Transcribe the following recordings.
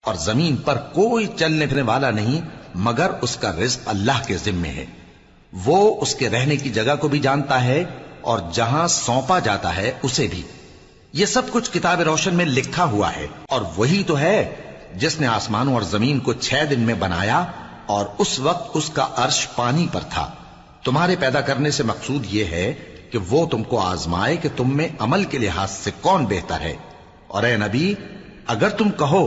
اور زمین پر کوئی چلنے پھرنے والا نہیں مگر اس کا رزق اللہ کے ذمے ہے۔ وہ اس کے رہنے کی جگہ کو بھی جانتا ہے اور جہاں سونپا جاتا ہے اسے بھی۔ یہ سب کچھ کتاب روشن میں لکھا ہوا ہے، اور وہی تو ہے جس نے آسمانوں اور زمین کو 6 دن میں بنایا، اور اس وقت اس کا عرش پانی پر تھا۔ تمہارے پیدا کرنے سے مقصود یہ ہے کہ وہ تم کو آزمائے کہ تم میں عمل کے لحاظ سے کون بہتر ہے۔ اور اے نبی، اگر تم کہو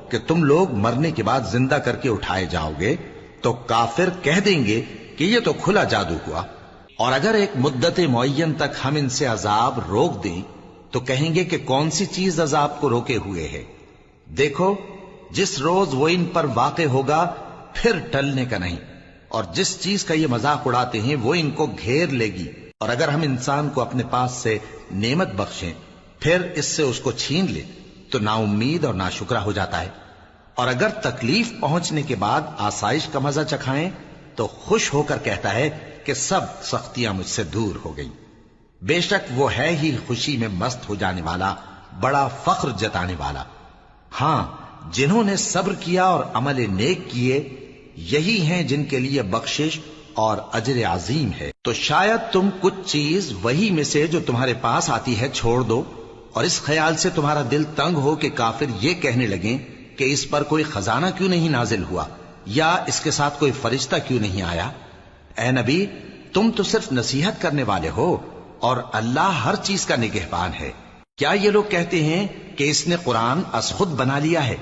کہ تم لوگ مرنے کے بعد زندہ کر کے اٹھائے جاؤ گے تو کافر کہہ دیں گے کہ یہ تو کھلا جادو ہوا۔ اور اگر ایک مدت معین تک ہم ان سے عذاب روک دیں تو کہیں گے کہ کون سی چیز عذاب کو روکے ہوئے ہے؟ دیکھو، جس روز وہ ان پر واقع ہوگا پھر ٹلنے کا نہیں، اور جس چیز کا یہ مذاق اڑاتے ہیں وہ ان کو گھیر لے گی۔ اور اگر ہم انسان کو اپنے پاس سے نعمت بخشیں پھر اس سے اس کو چھین لے تو نا امید اور ناشکرا ہو جاتا ہے۔ اور اگر تکلیف پہنچنے کے بعد آسائش کا مزہ چکھائیں تو خوش ہو کر کہتا ہے کہ سب سختیاں مجھ سے دور ہو گئیں۔ بے شک وہ ہے ہی خوشی میں مست ہو جانے والا، بڑا فخر جتانے والا۔ ہاں، جنہوں نے صبر کیا اور عمل نیک کیے، یہی ہیں جن کے لیے بخشش اور اجر عظیم ہے۔ تو شاید تم کچھ چیز وہی میں سے جو تمہارے پاس آتی ہے چھوڑ دو، اور اس خیال سے تمہارا دل تنگ ہو کہ کافر یہ کہنے لگیں کہ اس پر کوئی خزانہ کیوں نہیں نازل ہوا، یا اس کے ساتھ کوئی فرشتہ کیوں نہیں آیا۔ اے نبی، تم تو صرف نصیحت کرنے والے ہو، اور اللہ ہر چیز کا نگہبان ہے۔ کیا یہ لوگ کہتے ہیں کہ اس نے قرآن از خود بنا لیا ہے؟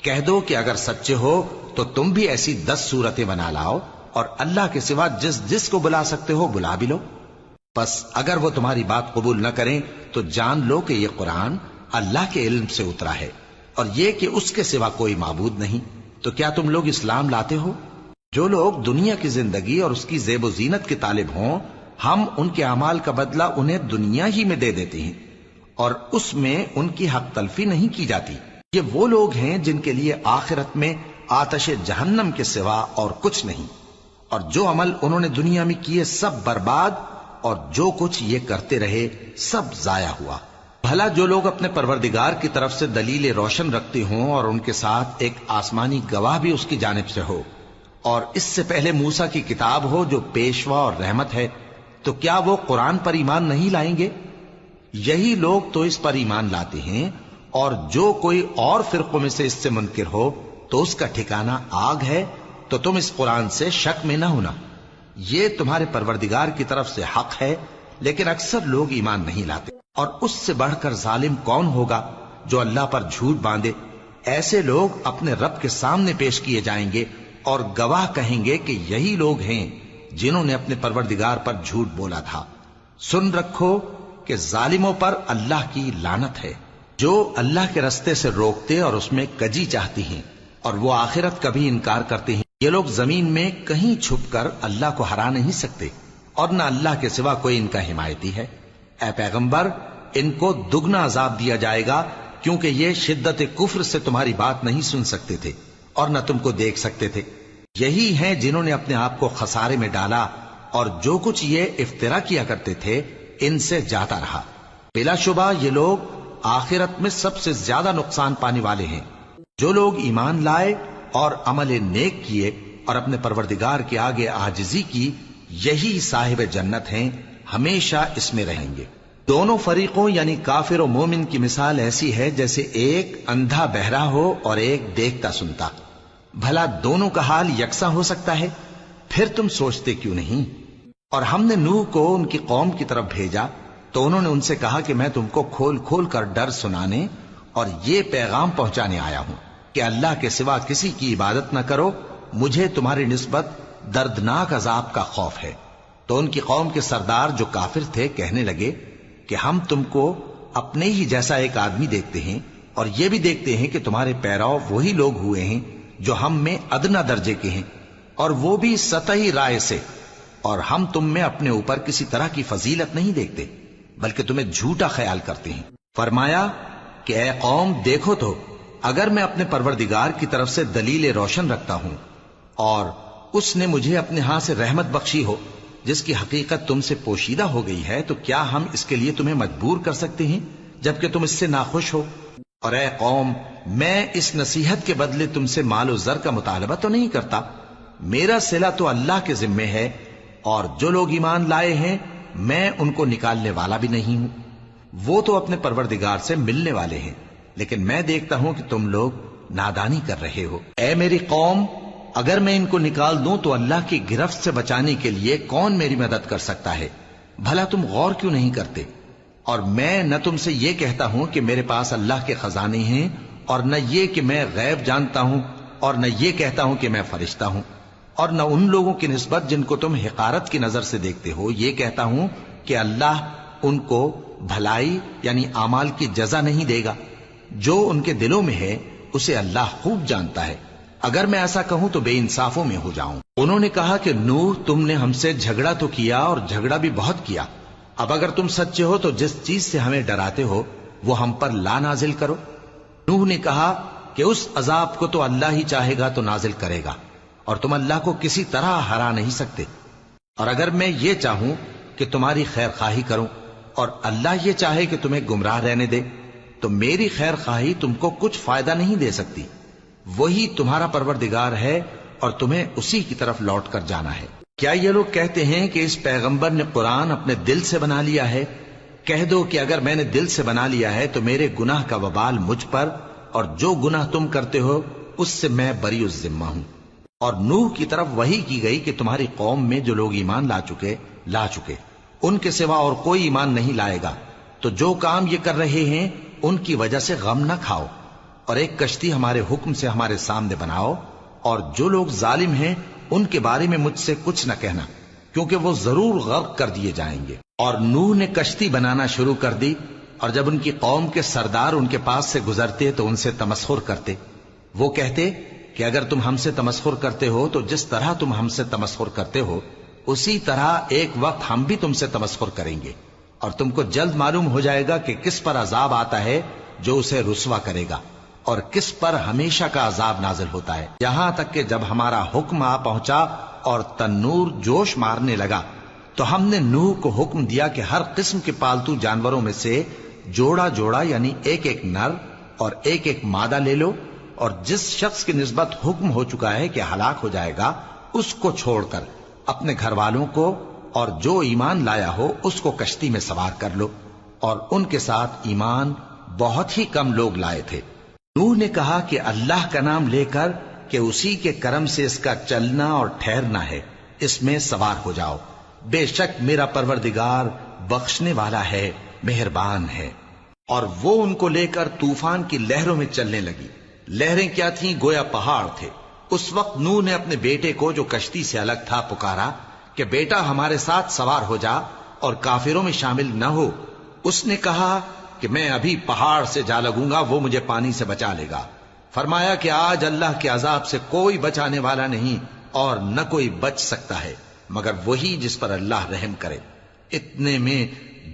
کہہ دو کہ اگر سچے ہو تو تم بھی ایسی 10 صورتیں بنا لاؤ، اور اللہ کے سوا جس جس کو بلا سکتے ہو بلا بھی لو۔ بس اگر وہ تمہاری بات قبول نہ کریں تو جان لو کہ یہ قرآن اللہ کے علم سے اترا ہے، اور یہ کہ اس کے سوا کوئی معبود نہیں۔ تو کیا تم لوگ اسلام لاتے ہو؟ جو لوگ دنیا کی زندگی اور اس کی زیب و زینت کے طالب ہوں، ہم ان کے اعمال کا بدلہ انہیں دنیا ہی میں دے دیتے ہیں، اور اس میں ان کی حق تلفی نہیں کی جاتی۔ یہ وہ لوگ ہیں جن کے لیے آخرت میں آتش جہنم کے سوا اور کچھ نہیں، اور جو عمل انہوں نے دنیا میں کیے سب برباد، اور جو کچھ یہ کرتے رہے سب ضائع ہوا۔ بھلا جو لوگ اپنے پروردگار کی طرف سے دلیل روشن رکھتے ہوں اور ان کے ساتھ ایک آسمانی گواہ بھی اس کی جانب سے ہو، اور اس سے پہلے موسیٰ کی کتاب ہو جو پیشوا اور رحمت ہے، تو کیا وہ قرآن پر ایمان نہیں لائیں گے؟ یہی لوگ تو اس پر ایمان لاتے ہیں، اور جو کوئی اور فرقوں میں سے اس سے منکر ہو تو اس کا ٹھکانہ آگ ہے۔ تو تم اس قرآن سے شک میں نہ ہونا، یہ تمہارے پروردگار کی طرف سے حق ہے، لیکن اکثر لوگ ایمان نہیں لاتے۔ اور اس سے بڑھ کر ظالم کون ہوگا جو اللہ پر جھوٹ باندھے؟ ایسے لوگ اپنے رب کے سامنے پیش کیے جائیں گے اور گواہ کہیں گے کہ یہی لوگ ہیں جنہوں نے اپنے پروردگار پر جھوٹ بولا تھا۔ سن رکھو کہ ظالموں پر اللہ کی لعنت ہے، جو اللہ کے رستے سے روکتے اور اس میں کجی چاہتی ہیں، اور وہ آخرت کا بھی انکار کرتے ہیں۔ یہ لوگ زمین میں کہیں چھپ کر اللہ کو ہرا نہیں سکتے، اور نہ اللہ کے سوا کوئی ان کا حمایتی ہے۔ اے پیغمبر، ان کو دگنا عذاب دیا جائے گا، کیونکہ یہ شدت کفر سے تمہاری بات نہیں سن سکتے تھے اور نہ تم کو دیکھ سکتے تھے۔ یہی ہیں جنہوں نے اپنے آپ کو خسارے میں ڈالا، اور جو کچھ یہ افترا کیا کرتے تھے ان سے جاتا رہا۔ بلا شبہ یہ لوگ آخرت میں سب سے زیادہ نقصان پانے والے ہیں۔ جو لوگ ایمان لائے اور عمل نیک کیے اور اپنے پروردگار کے آگے عاجزی کی، یہی صاحب جنت ہیں، ہمیشہ اس میں رہیں گے۔ دونوں فریقوں یعنی کافر و مومن کی مثال ایسی ہے جیسے ایک اندھا بہرا ہو اور ایک دیکھتا سنتا۔ بھلا دونوں کا حال یکساں ہو سکتا ہے؟ پھر تم سوچتے کیوں نہیں؟ اور ہم نے نوح کو ان کی قوم کی طرف بھیجا تو انہوں نے ان سے کہا کہ میں تم کو کھول کھول کر ڈر سنانے اور یہ پیغام پہنچانے آیا ہوں کہ اللہ کے سوا کسی کی عبادت نہ کرو، مجھے تمہاری نسبت دردناک عذاب کا خوف ہے۔ تو ان کی قوم کے سردار جو کافر تھے کہنے لگے کہ ہم تم کو اپنے ہی جیسا ایک آدمی دیکھتے ہیں، اور یہ بھی دیکھتے ہیں کہ تمہارے پیرو وہی لوگ ہوئے ہیں جو ہم میں ادنا درجے کے ہیں، اور وہ بھی سطحی رائے سے، اور ہم تم میں اپنے اوپر کسی طرح کی فضیلت نہیں دیکھتے بلکہ تمہیں جھوٹا خیال کرتے ہیں۔ فرمایا کہ اے قوم، دیکھو تو اگر میں اپنے پروردگار کی طرف سے دلیل روشن رکھتا ہوں اور اس نے مجھے اپنے ہاں سے رحمت بخشی ہو جس کی حقیقت تم سے پوشیدہ ہو گئی ہے، تو کیا ہم اس کے لیے تمہیں مجبور کر سکتے ہیں جبکہ تم اس سے ناخوش ہو؟ اور اے قوم، میں اس نصیحت کے بدلے تم سے مال و زر کا مطالبہ تو نہیں کرتا، میرا صلہ تو اللہ کے ذمے ہے، اور جو لوگ ایمان لائے ہیں میں ان کو نکالنے والا بھی نہیں ہوں، وہ تو اپنے پروردگار سے ملنے والے ہیں، لیکن میں دیکھتا ہوں کہ تم لوگ نادانی کر رہے ہو۔ اے میری قوم، اگر میں ان کو نکال دوں تو اللہ کی گرفت سے بچانے کے لیے کون میری مدد کر سکتا ہے؟ بھلا تم غور کیوں نہیں کرتے؟ اور میں نہ تم سے یہ کہتا ہوں کہ میرے پاس اللہ کے خزانے ہیں، اور نہ یہ کہ میں غیب جانتا ہوں، اور نہ یہ کہتا ہوں کہ میں فرشتہ ہوں، اور نہ ان لوگوں کی نسبت جن کو تم حقارت کی نظر سے دیکھتے ہو یہ کہتا ہوں کہ اللہ ان کو بھلائی یعنی اعمال کی جزا نہیں دے گا۔ جو ان کے دلوں میں ہے اسے اللہ خوب جانتا ہے، اگر میں ایسا کہوں تو بے انصافوں میں ہو جاؤں۔ انہوں نے کہا کہ نوح، تم نے ہم سے جھگڑا تو کیا اور جھگڑا بھی بہت کیا، اب اگر تم سچے ہو تو جس چیز سے ہمیں ڈراتے ہو وہ ہم پر لا نازل کرو۔ نوح نے کہا کہ اس عذاب کو تو اللہ ہی چاہے گا تو نازل کرے گا، اور تم اللہ کو کسی طرح ہرا نہیں سکتے، اور اگر میں یہ چاہوں کہ تمہاری خیر خواہی کروں اور اللہ یہ چاہے کہ تمہیں گمراہ رہنے دے تو میری خیر خواہی تم کو کچھ فائدہ نہیں دے سکتی، وہی تمہارا پروردگار ہے اور تمہیں اسی کی طرف لوٹ کر جانا ہے۔ کیا یہ لوگ کہتے ہیں کہ اس پیغمبر نے قرآن اپنے دل سے بنا لیا ہے؟ کہہ دو کہ اگر میں نے دل سے بنا لیا ہے تو میرے گناہ کا وبال مجھ پر، اور جو گناہ تم کرتے ہو اس سے میں بری الذمہ ہوں۔ اور نوح کی طرف وحی کی گئی کہ تمہاری قوم میں جو لوگ ایمان لا چکے ان کے سوا اور کوئی ایمان نہیں لائے گا، تو جو کام یہ کر رہے ہیں ان کی وجہ سے غم نہ کھاؤ، اور ایک کشتی ہمارے حکم سے ہمارے سامنے بناؤ، اور جو لوگ ظالم ہیں ان کے بارے میں مجھ سے کچھ نہ کہنا، کیونکہ وہ ضرور غرق کر دیے جائیں گے۔ اور نوح نے کشتی بنانا شروع کر دی، اور جب ان کی قوم کے سردار ان کے پاس سے گزرتے تو ان سے تمسخر کرتے، وہ کہتے کہ اگر تم ہم سے تمسخر کرتے ہو تو جس طرح تم ہم سے تمسخر کرتے ہو اسی طرح ایک وقت ہم بھی تم سے تمسخر کریں گے، اور تم کو جلد معلوم ہو جائے گا کہ کس پر عذاب آتا ہے جو اسے رسوا کرے گا، اور کس پر ہمیشہ کا عذاب نازل ہوتا ہے، یہاں تک کہ جب ہمارا حکم آ پہنچا اور تنور جوش مارنے لگا تو ہم نے نوح کو حکم دیا کہ ہر قسم کے پالتو جانوروں میں سے جوڑا جوڑا یعنی ایک ایک نر اور ایک ایک مادہ لے لو، اور جس شخص کی نسبت حکم ہو چکا ہے کہ ہلاک ہو جائے گا اس کو چھوڑ کر اپنے گھر والوں کو اور جو ایمان لایا ہو اس کو کشتی میں سوار کر لو، اور ان کے ساتھ ایمان بہت ہی کم لوگ لائے تھے۔ نوح نے کہا کہ اللہ کا نام لے کر کہ اسی کے کرم سے اس کا چلنا اور ٹھہرنا ہے، اس میں سوار ہو جاؤ، بے شک میرا پروردگار بخشنے والا ہے، مہربان ہے۔ اور وہ ان کو لے کر طوفان کی لہروں میں چلنے لگی۔ لہریں کیا تھیں؟ گویا پہاڑ تھے۔ اس وقت نوح نے اپنے بیٹے کو جو کشتی سے الگ تھا پکارا کہ بیٹا ہمارے ساتھ سوار ہو جا اور کافروں میں شامل نہ ہو۔ اس نے کہا کہ میں ابھی پہاڑ سے جا لگوں گا، وہ مجھے پانی سے بچا لے گا۔ فرمایا کہ آج اللہ کے عذاب سے کوئی بچانے والا نہیں اور نہ کوئی بچ سکتا ہے مگر وہی جس پر اللہ رحم کرے۔ اتنے میں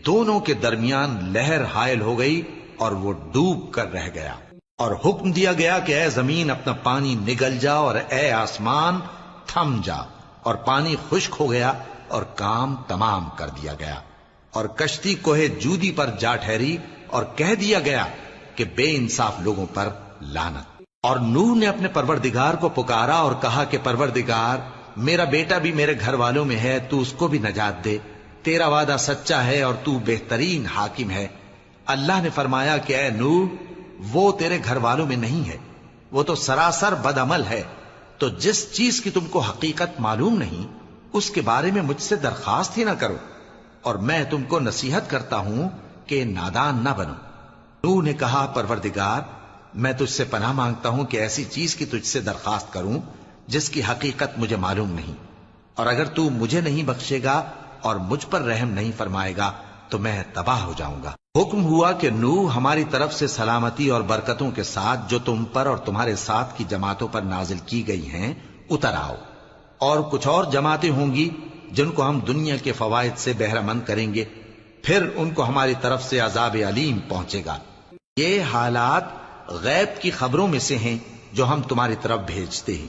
دونوں کے درمیان لہر حائل ہو گئی اور وہ ڈوب کر رہ گیا، اور حکم دیا گیا کہ اے زمین اپنا پانی نگل جا اور اے آسمان تھم جا، اور پانی خشک ہو گیا اور کام تمام کر دیا گیا، اور کشتی کوہ جودی پر جا ٹھہری، اور کہہ دیا گیا کہ بے انصاف لوگوں پر لعنت۔ اور نوح نے اپنے پروردگار کو پکارا اور کہا کہ پروردگار، میرا بیٹا بھی میرے گھر والوں میں ہے، تو اس کو بھی نجات دے، تیرا وعدہ سچا ہے اور تو بہترین حاکم ہے۔ اللہ نے فرمایا کہ اے نوح، وہ تیرے گھر والوں میں نہیں ہے، وہ تو سراسر بد عمل ہے، تو جس چیز کی تم کو حقیقت معلوم نہیں اس کے بارے میں مجھ سے درخواست ہی نہ کرو، اور میں تم کو نصیحت کرتا ہوں کہ نادان نہ بنو۔ نوح نے کہا پروردگار، میں تجھ سے پناہ مانگتا ہوں کہ ایسی چیز کی تجھ سے درخواست کروں جس کی حقیقت مجھے معلوم نہیں، اور اگر تو مجھے نہیں بخشے گا اور مجھ پر رحم نہیں فرمائے گا تو میں تباہ ہو جاؤں گا۔ حکم ہوا کہ نوح ہماری طرف سے سلامتی اور برکتوں کے ساتھ جو تم پر اور تمہارے ساتھ کی جماعتوں پر نازل کی گئی ہیں اتر آؤ، اور کچھ اور جماعتیں ہوں گی جن کو ہم دنیا کے فوائد سے بہرہ مند کریں گے، پھر ان کو ہماری طرف سے عذاب علیم پہنچے گا۔ یہ حالات غیب کی خبروں میں سے ہیں جو ہم تمہاری طرف بھیجتے ہیں،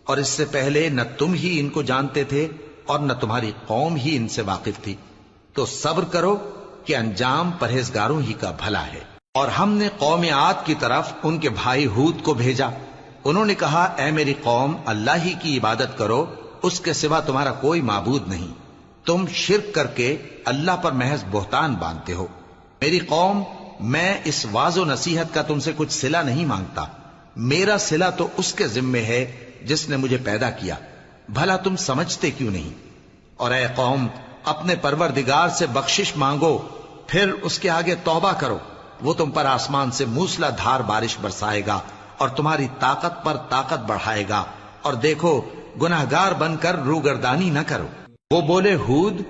اور اس سے پہلے نہ تم ہی ان کو جانتے تھے اور نہ تمہاری قوم ہی ان سے واقف تھی، تو صبر کرو کہ انجام پرہیزگاروں ہی کا بھلا ہے۔ اور ہم نے قوم عاد کی طرف ان کے بھائی ہود کو بھیجا. انہوں نے کہا اے میری قوم اللہ ہی کی عبادت کرو، اس کے سوا تمہارا کوئی معبود نہیں. تم شرک کر کے اللہ پر محض بہتان باندھتے ہو. میری قوم میں اس واض و نصیحت کا تم سے کچھ صلہ نہیں مانگتا. میرا صلہ تو اس کے ذمے ہے جس نے مجھے پیدا کیا. بھلا تم سمجھتے کیوں نہیں؟ اور اے قوم اپنے پروردگار سے بخشش مانگو، پھر اس کے آگے توبہ کرو. وہ تم پر آسمان سے موسلا دھار بارش برسائے گا اور تمہاری طاقت پر طاقت بڑھائے گا. اور دیکھو گناہگار بن کر روگردانی نہ کرو. وہ بولے ہود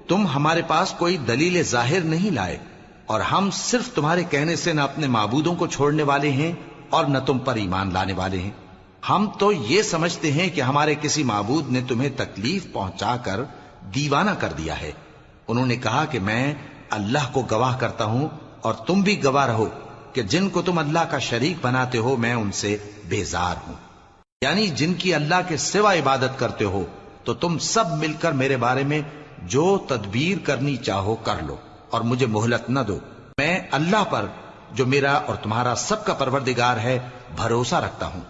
تم ہمارے پاس کوئی دلیل ظاہر نہیں لائے، اور ہم صرف تمہارے کہنے سے نہ اپنے معبودوں کو چھوڑنے والے ہیں اور نہ تم پر ایمان لانے والے ہیں. ہم تو یہ سمجھتے ہیں کہ ہمارے کسی معبود نے تمہیں تکلیف پہنچا کر دیوانہ کر دیا ہے. انہوں نے کہا کہ میں اللہ کو گواہ کرتا ہوں اور تم بھی گواہ رہو کہ جن کو تم اللہ کا شریک بناتے ہو میں ان سے بیزار ہوں. یعنی جن کی اللہ کے سوا عبادت کرتے ہو تو تم سب مل کر میرے بارے میں جو تدبیر کرنی چاہو کر لو اور مجھے مہلت نہ دو. میں اللہ پر جو میرا اور تمہارا سب کا پروردگار ہے بھروسہ رکھتا ہوں.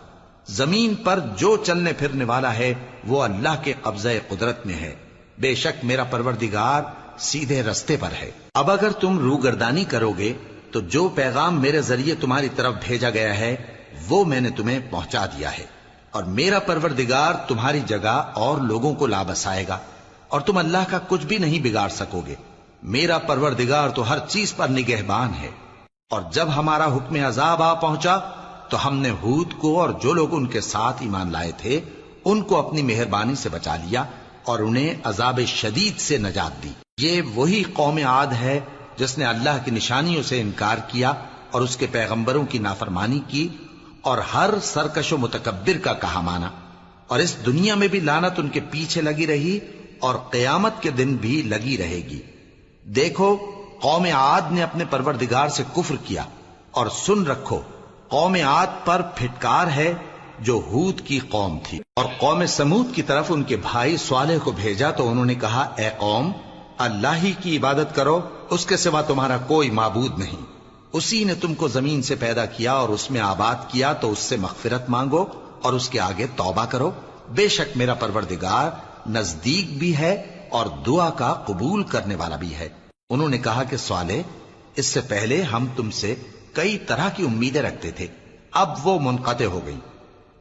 زمین پر جو چلنے پھرنے والا ہے وہ اللہ کے قبضہ قدرت میں ہے. بے شک میرا پروردگار سیدھے رستے پر ہے. اب اگر تم روگردانی کرو گے تو جو پیغام میرے ذریعے تمہاری طرف بھیجا گیا ہے وہ میں نے تمہیں پہنچا دیا ہے، اور میرا پروردگار تمہاری جگہ اور لوگوں کو لا بسائے گا، اور تم اللہ کا کچھ بھی نہیں بگاڑ سکو گے. میرا پروردگار تو ہر چیز پر نگہبان ہے. اور جب ہمارا حکم عذاب آ پہنچا تو ہم نے ہود کو اور جو لوگ ان کے ساتھ ایمان لائے تھے ان کو اپنی مہربانی سے بچا لیا اور انہیں عذاب شدید سے نجات دی. یہ وہی قوم عاد ہے جس نے اللہ کی نشانیوں سے انکار کیا اور اس کے پیغمبروں کی نافرمانی کی اور ہر سرکش و متکبر کا کہا مانا. اور اس دنیا میں بھی لعنت ان کے پیچھے لگی رہی اور قیامت کے دن بھی لگی رہے گی. دیکھو قوم عاد نے اپنے پروردگار سے کفر کیا، اور سن رکھو قوم عاد پر پھٹکار ہے جو ہود کی قوم تھی. اور قوم سمود کی طرف ان کے بھائی صالح کو بھیجا تو انہوں نے کہا اے قوم اللہ ہی کی عبادت کرو، اس کے سوا تمہارا کوئی معبود نہیں. اسی نے تم کو زمین سے پیدا کیا اور اس میں آباد کیا، تو اس سے مغفرت مانگو اور اس کے آگے توبہ کرو. بے شک میرا پروردگار نزدیک بھی ہے اور دعا کا قبول کرنے والا بھی ہے. انہوں نے کہا کہ صالح اس سے پہلے ہم تم سے کئی طرح کی امیدیں رکھتے تھے، اب وہ منقطع ہو گئی.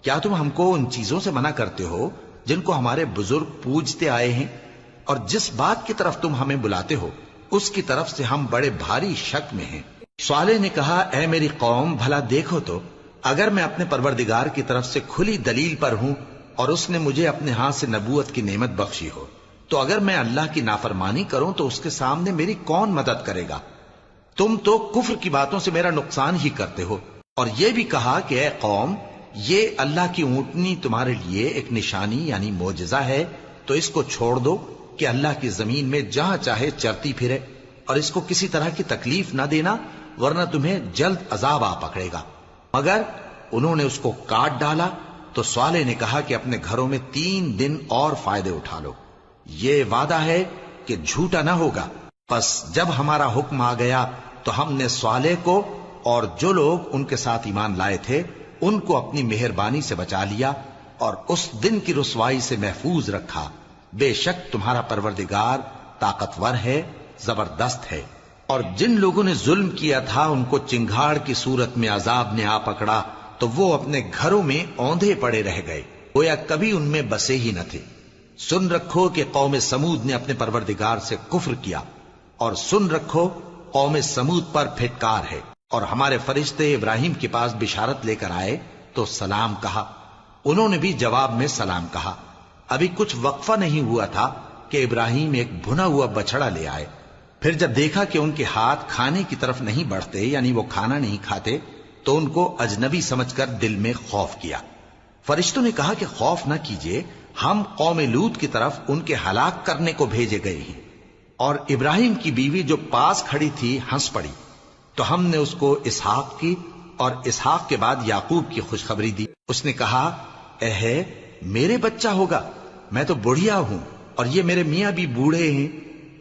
کیا تم ہم کو ان چیزوں سے منع کرتے ہو جن کو ہمارے بزرگ پوجتے آئے ہیں؟ اور جس بات کی طرف تم ہمیں بلاتے ہو اس کی طرف سے ہم بڑے بھاری شک میں ہیں. صالح نے کہا اے میری قوم بھلا دیکھو تو اگر میں اپنے پروردگار کی طرف سے کھلی دلیل پر ہوں اور اس نے مجھے اپنے ہاتھ سے نبوت کی نعمت بخشی ہو، تو اگر میں اللہ کی نافرمانی کروں تو اس کے سامنے میری کون مدد کرے گا؟ تم تو کفر کی باتوں سے میرا نقصان ہی کرتے ہو. اور یہ بھی کہا کہ اے قوم یہ اللہ کی اونٹنی تمہارے لیے ایک نشانی یعنی معجزہ ہے، تو اس کو چھوڑ دو کہ اللہ کی زمین میں جہاں چاہے چرتی پھرے، اور اس کو کسی طرح کی تکلیف نہ دینا ورنہ تمہیں جلد عذاب آ پکڑے گا. مگر انہوں نے اس کو کاٹ ڈالا. تو صالح نے کہا کہ اپنے گھروں میں 3 دن اور فائدے اٹھا لو، یہ وعدہ ہے کہ جھوٹا نہ ہوگا. پس جب ہمارا حکم آ گیا تو ہم نے صالح کو اور جو لوگ ان کے ساتھ ایمان لائے تھے ان کو اپنی مہربانی سے بچا لیا اور اس دن کی رسوائی سے محفوظ رکھا. بے شک تمہارا پروردگار طاقتور ہے، زبردست ہے. اور جن لوگوں نے ظلم کیا تھا ان کو چنگھاڑ کی صورت میں عذاب نے آ پکڑا تو وہ اپنے گھروں میں اوندھے پڑے رہ گئے، گویا کبھی ان میں بسے ہی نہ تھے. سن رکھو کہ قوم سمود نے اپنے پروردگار سے کفر کیا، اور سن رکھو قوم سمود پر پھٹکار ہے. اور ہمارے فرشتے ابراہیم کے پاس بشارت لے کر آئے تو سلام کہا، انہوں نے بھی جواب میں سلام کہا. ابھی کچھ وقفہ نہیں ہوا تھا کہ ابراہیم ایک بھنا ہوا بچڑا لے آئے. پھر جب دیکھا کہ ان کے ہاتھ کھانے کی طرف نہیں بڑھتے یعنی وہ کھانا نہیں کھاتے تو ان کو اجنبی سمجھ کر دل میں خوف کیا. فرشتوں نے کہا کہ خوف نہ کیجیے، ہم قوم لوط کی طرف ان کے ہلاک کرنے کو بھیجے گئے ہیں. اور ابراہیم کی بیوی جو پاس کھڑی تھی ہنس پڑی تو ہم نے اس کو اسحاق کی اور اسحاق کے بعد یعقوب کی خوشخبری دی. اس نے کہا اے میرے بچہ ہوگا، میں تو بڑھیا ہوں اور یہ میرے میاں بھی بوڑھے ہیں،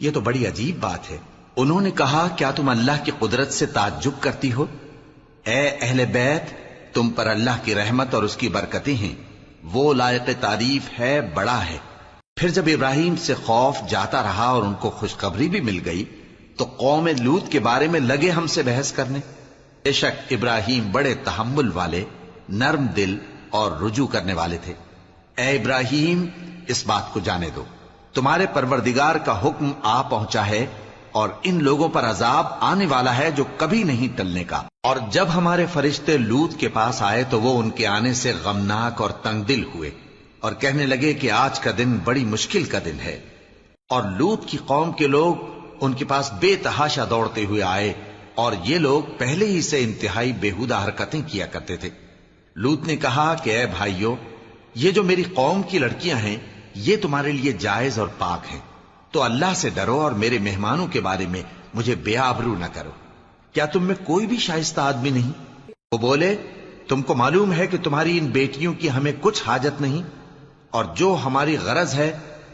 یہ تو بڑی عجیب بات ہے. انہوں نے کہا کیا تم اللہ کی قدرت سے تعجب کرتی ہو؟ اے اہل بیت، تم پر اللہ کی رحمت اور اس کی برکتیں ہیں، وہ لائق تعریف ہے، بڑا ہے۔ پھر جب ابراہیم سے خوف جاتا رہا اور ان کو خوشخبری بھی مل گئی تو قوم لوط کے بارے میں لگے ہم سے بحث کرنے۔ بے شک ابراہیم بڑے تحمل والے، نرم دل اور رجوع کرنے والے تھے۔ اے ابراہیم، اس بات کو جانے دو، تمہارے پروردگار کا حکم آ پہنچا ہے اور ان لوگوں پر عذاب آنے والا ہے جو کبھی نہیں ٹلنے کا۔ اور جب ہمارے فرشتے لوط کے پاس آئے تو وہ ان کے آنے سے غمناک اور تنگ دل ہوئے اور کہنے لگے کہ آج کا دن بڑی مشکل کا دن ہے۔ اور لوط کی قوم کے لوگ ان کے پاس بے تحاشا دوڑتے ہوئے آئے اور یہ لوگ پہلے ہی سے انتہائی بےہودہ حرکتیں کیا کرتے تھے۔ لوط نے کہا کہ اے بھائیو، یہ جو میری قوم کی لڑکیاں ہیں یہ تمہارے لیے جائز اور پاک ہیں، تو اللہ سے ڈرو اور میرے مہمانوں کے بارے میں مجھے بے آبرو نہ کرو۔ کیا تم میں کوئی بھی شائستہ آدمی نہیں؟ وہ بولے تم کو معلوم ہے کہ تمہاری ان بیٹیوں کی ہمیں کچھ حاجت نہیں، اور جو ہماری غرض ہے